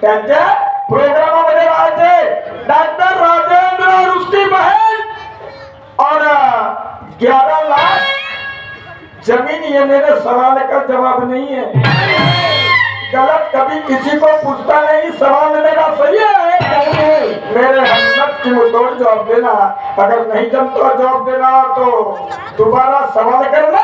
त्यांच्या प्रोग्रामामध्ये राहायचे डॉक्टर राजेंद्र और उसकी बहन और 11 लाख जमीन। ये मेरे सवाल का जवाब नहीं है, गलत कभी किसी को पूछता नहीं, सवाल मेरा सही है। मेरे हम्मत की मुतोड़ जवाब देना, अगर नहीं जमता जवाब देना तो दोबारा सवाल करना।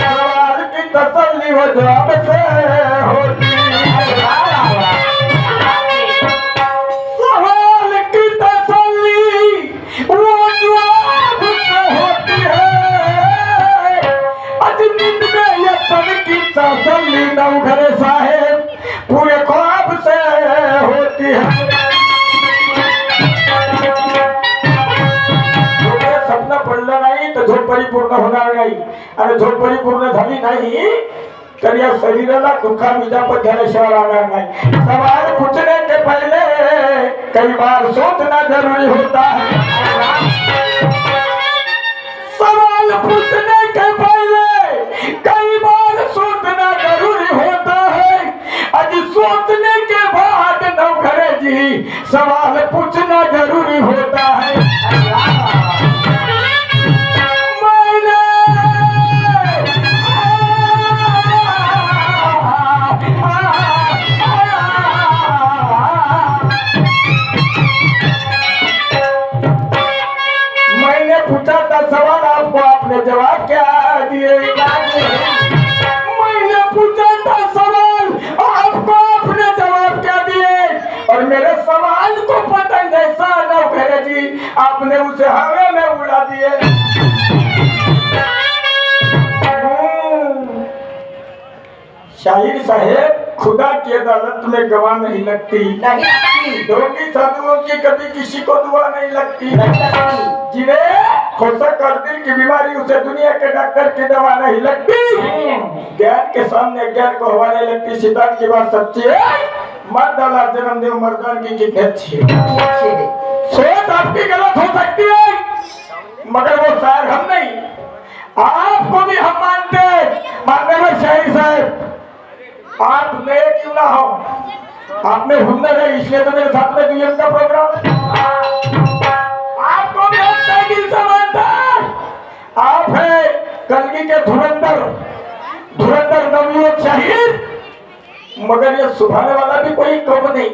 सवाल की तसल्ली वो जवाब से होती है, सवाल की तसल्ली वो जवाब से होती है। आज नींद में ये तन की तसल्ली नौघरे साहेब पूरे ख्वाब से होती है। स्वप्न पडलं नाही तर झोप परिपूर्ण होणार नाही, आणि झोप परिपूर्ण झाली नाही तर या शरीराला दुखा विजापत झाल्याशिवाय राहणार नाही। सवाल पूछने के पहले कई बार सोचना जरूरी होता है, सवाल पूछने के पहले कई बार सोचना जरूरी होता है। आज सोचने के बाद नौकरे जी सवाल पूछना जरूरी होता है। मैंने पूछा था सवाल, आपको आपने जवाब क्या दिए? मैंने पूछा था सवाल, आपको आपने जवाब क्या दिए? और मेरे सवाल को पतंग जैसा नौकरे जी आपने उसे हवा में उड़ा दिए। शाहिर साहेब, खुदा की अदालत में गवाह नहीं लगती, ढोंगी साधुओं की कभी किसी को दुआ नहीं लगती। जिन्हें खोसक और दिल की बीमारी उसे दुनिया के डॉक्टर की दवा नहीं लगती। ज्ञान के सामने ज्ञान को हवा नहीं लगती। सिद्धांत की बात सच्ची है, मर्द औलाद जन्म देव मर्दान की कितनी अच्छी है। सोच आपकी गलत हो सकती है, मगर वो शायर हम नहीं, आपको भी हम मानने में शाहिर साहब आप नए क्यों ना हो, आप में हुनर है, इसलिए तो मेरे साथ में दुनिया का प्रोग्राम। आपको भी हम तहे दिल से मानते हैं, आप है कलगी के धुरंधर नवयुवक शाहिर, मगर ये सुभाने वाला भी कोई कम नहीं।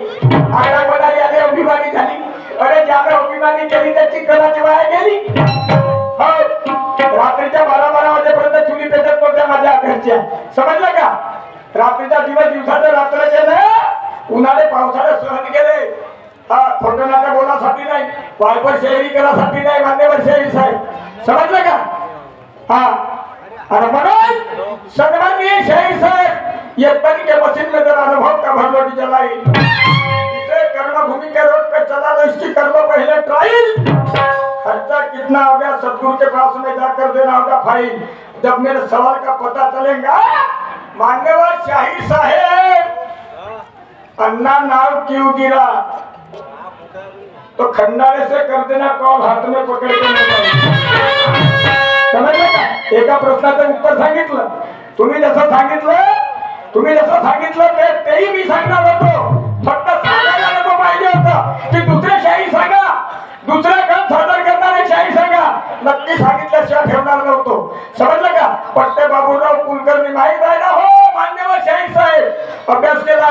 आटा बनाली आले अभिमानी झाली, अरे ज्यादा अभिमानी केली त्याची कलाची वाया गेली। रात्रीच्या 12 वाजेपर्यंत चुली पेटत नव्हत्या माझ्या घरच्या, समजलं का? रात्रीचा दिवस दिवसाचं रात्र केलं, उन्हाळे पावसाळे सहन केले। खोटं नाटक बोलासाठी नाही, वायपर शहरी करासाठी नाही, मान्यवर शहरी साहेब, समजलं का? और मनोज सन्माननीय शहीद साहब, ये तन के मशीन में जरा अनुभव का भरलोटी जलाई, इसे कर्मभूमि के रोड पे चला लो, इसकी कर लो पहले ट्रायल। खर्चा कितना हो गया सदगुरु के पास में जाकर देना होगा फाइन, जब मेरे सवाल का पता चलेगा। मान्यवर शाहिर साहेब, अन्ना नाव क्यों गिरा, तो खंडारे से कर देना कॉल, हाथ में पकड़ के समजलं का? एका प्रश्नाचं उत्तर सांगितलं, तुम्ही जसं सांगितलं तेही मी सांगणार होतो, फक्त सांगायला नको पाहिजे होतं की दुसरे शाहीर सांगा, दुसरा गण सादर करणारे शाहीर सांगा, नक्की सांगितल्याशिवाय ठेवणार नव्हतो, समजलं का? पट्टे बाबूराव कुलकर्णी माहीत आहे ना? हो मान्यवर शाहीर साहेब, अभ्यास केला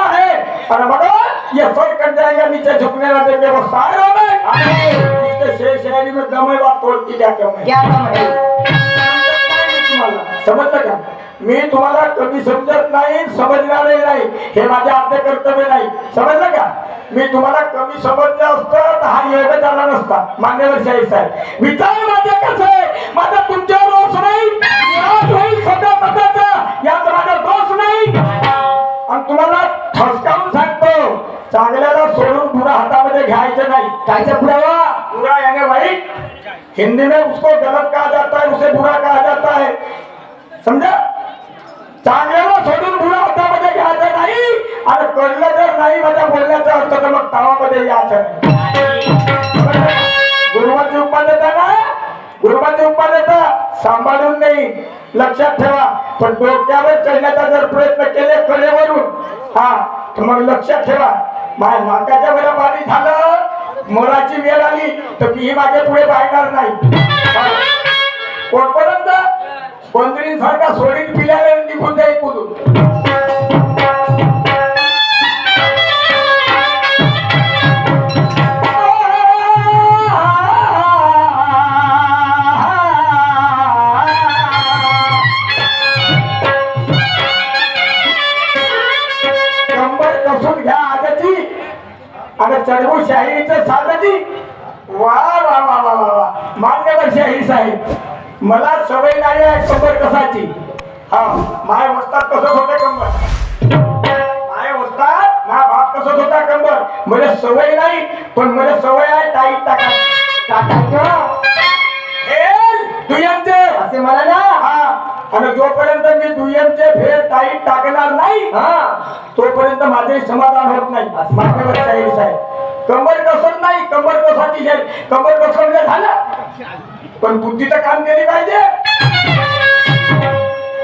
है, और मगर ये सर कट जाएगा नीचे झुकने ना देंगे वो शायरों में। उसके शेर शायरी में दम है, बात तोड़ की क्या कम है? समजलं का? मी तुम्हाला कधी समजत नाही, समजणारही नाही, हे माझ्या आद्य कर्तव्य नाही, समजलं का? मी तुम्हाला कमी समजलं असतं तर हा योग झाला नसता। मान्यवर शाहीर साहेब, विचार माझे कसे, माझा तुमच्यावर रोष नाही, यात माझा दोष नाही, आणि तुम्हाला ठसकावून सांगतो, चांगल्याला सोडून बुरा हातामध्ये घ्यायचं नाही। कायचा बुरा यानी वाईट, हिंदी में उसको गलत कहा जाता है, उसे बुरा कहा जाता है, समझा? चांगल्याला सोडून बुरा हातामध्ये घ्यायचं नाही, आणि कळलं जर नाही माझ्या बोलण्याचा अर्थ तर मग तावामध्ये यायचं नाही। गुरुवाची उपमा देता सांभाळून नाही, लक्षात ठेवा. पण डोक्यावर चढण्याचा जर प्रयत्न केले कलेवरून हा तर मग लक्षात ठेवा माझ्या नाकाच्या वर पाणी झालं मोराची वेळ आली तर मी मागे पुढे पाहणार नाही. कोणपर्यंत बंदरींसारखा सोडीन पिल्याला निघून जाईल कुठून. आणि चढवू शाहिरीचं साधती. वा वा वा वा वा वा मान्यवर शाहीर साहेब मला सवय नाही आहे कंबर कसाची. हा माय वस्ताद कसं होतं कंबर. माय वस्ताद माझा बाप कसं होता कंबर. मला सवय नाही पण मला सवय आहे टाईट टाकायचं दुय्यमचे असे मला ना. हा आणि जोपर्यंत मी दुय्यमचे फेर टाईट टाकणार नाही तोपर्यंत माझे समाधान होत नाही. मान्यवर शाहीर साहेब कंबर कसत नाही कंबर कसाची शाहीर कंबर कसं झालं पण बुद्धी तर काम केली पाहिजे.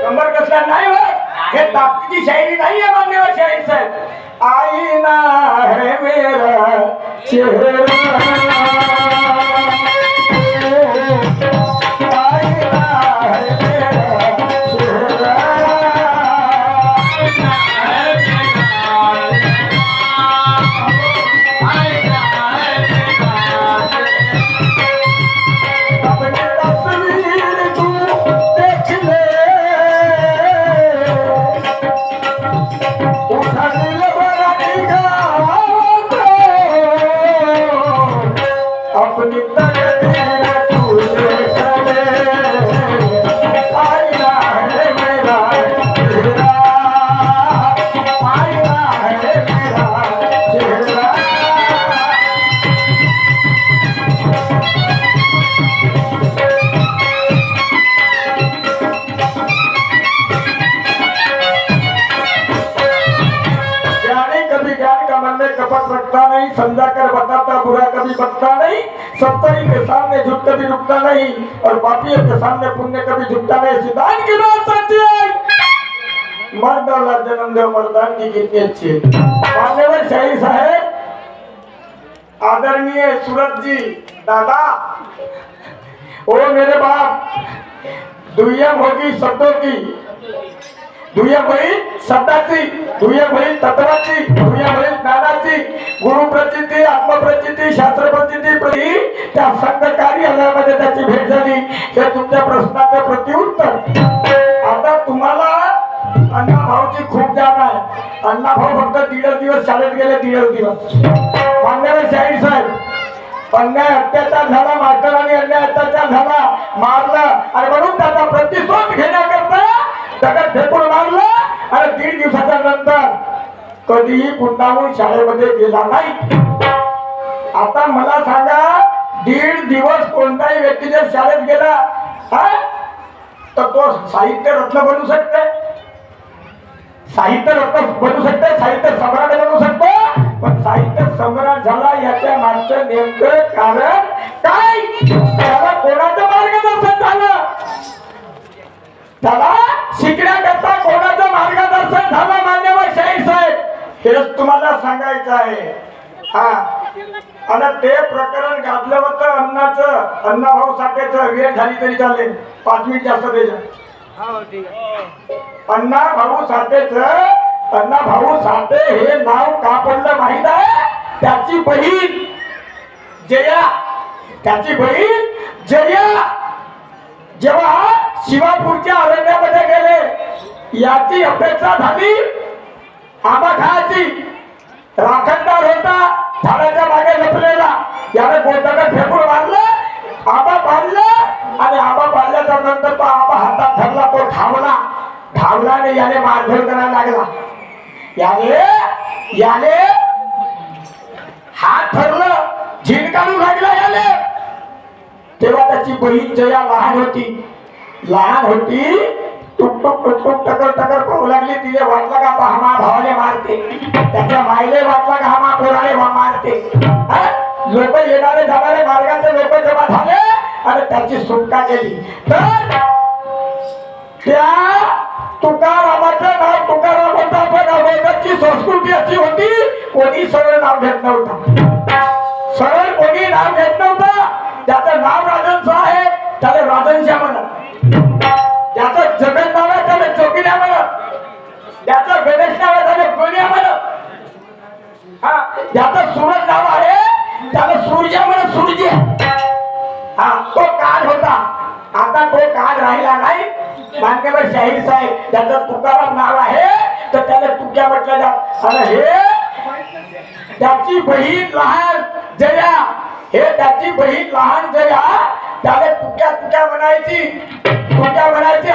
कंबर कसला नाही होत हे ताकदीची शायरी नाही आहे. मान्यवर शाहीर साहेब आईना है मेरा चेहरा समझा कर बताता बुरा कभी बकता नहीं. सत्ताई के सामने झूठ कभी रुकता नहीं और पापियों के सामने पुण्य कभी झुकता नहीं. सिद्धांत की बात सच्ची है. मर्दाला जन्म दे मर्दान की कितनी अच्छी. मान्यवर शाहीर साहेब आदरणीय सूरत जी दादा ओ मेरे बाप दुय्यम होगी शब्दों की दुय्यम होईल शब्दाची दुय्यम होईल तत्वाची दुय्यम होईल ज्ञानाची गुरु प्रचिती आत्मप्रचिती शास्त्र प्रचिती त्या संघकारी हल्ल्यामध्ये त्याची भेट झाली. हे तुमच्या प्रश्नाचं प्रतिउत्तर. आता तुम्हाला अण्णा भाऊची खूप जाण आहे. अण्णा भाऊ फक्त 1.5 दिवस शाळेत गेले 1.5 दिवस. मान्यवर शाहीर साहेब अन्याय अत्याचार झाला मास्तरांनी अन्याय अत्याचार झाला मारलं आणि म्हणून त्याचा प्रतिशोध घेण्याकरता दगड फेकून मारलं आणि 1.5 दिवसाच्या नंतर कधीही पुन्हा शाळेमध्ये गेला नाही. आता मला सांगा 1.5 दिवस कोणताही व्यक्ती जर शाळेत गेला तर तो साहित्य रत्न बनू शकते. साहित्य रत्न बनू शकते साहित्य सम्राट बनू शकतो. पण साहित्य सम्राट झाला याच्या मागचं नेमकं कारण काय. त्याला कोणाचं मार्गदर्शन झालं. त्याला शिकण्याकरता कोणाचं मार्गदर्शन झालं. मान्यवर शाहीर साहेब हेच तुम्हाला सांगायचं आहे. हा आणि ते प्रकरण गाजलं होतं अन्नाचं अण्णाभाऊ साठेचं. वेळ झाली तरी चालेल 5 मिनिट जास्त द्यायचं. अण्णाभाऊ साठेचं अण्णाभाऊ साठे हे नाव का पडलं माहित आहे. त्याची बहीण जया जेव्हा शिवापूरच्या अरण्यामध्ये गेले याची अपेक्षा झाली आंबा खायची. राखणदार होता झाडाच्या मागे लपलेला. याने गोंधळ फेकून मारलं आंबा पाडलं आणि आंबा पाडल्याच्या नंतर तो आंबा हातात धरला. तो धावला आणि याने मारधर करायला लागला. याने हात धरलं झीन काढून लागला याने. तेव्हा त्याची बहीण जया लहान होती टुक टुक टुक टुक टकर टकर पाहू लागली. तिने वाटला का हा भावाने मारते. त्याच्या मायले वाटला का हा पोराने मारते. लोक येणारे जाणारे मार्गाचे लोक जमा झाले आणि त्याची सुटका केली. तर त्या तुकारामाचं नाव तुकाराम होता, पण अगोदरची संस्कृती अशी होती, कोणी सरळ नाव घेत नव्हतं. सरळ कोणी नाव घेत नव्हतं. ज्याचं नाव राजनचं आहे त्याला राजनशा म्हणत, ज्याचं जगन नाव आहे त्याला जोगिन्या म्हणत, ज्याचं गणेश नाव आहे त्याला गोन्या म्हणत, ज्याचं सूरज नाव आहे त्याला सूर्या म्हणत, सूर्य. तो काळ होता. आता तो काळ राहिला नाही. मान्यवर शाहीर साहेब त्याचं तुकाराम नाव आहे तर त्याला तुक्या म्हटलं जात. आणि हे त्याची बहीण लहान जया, हे त्याची बहीण लहान जया त्याला तुक्या तुक्या म्हणायची, तुक्या म्हणायची.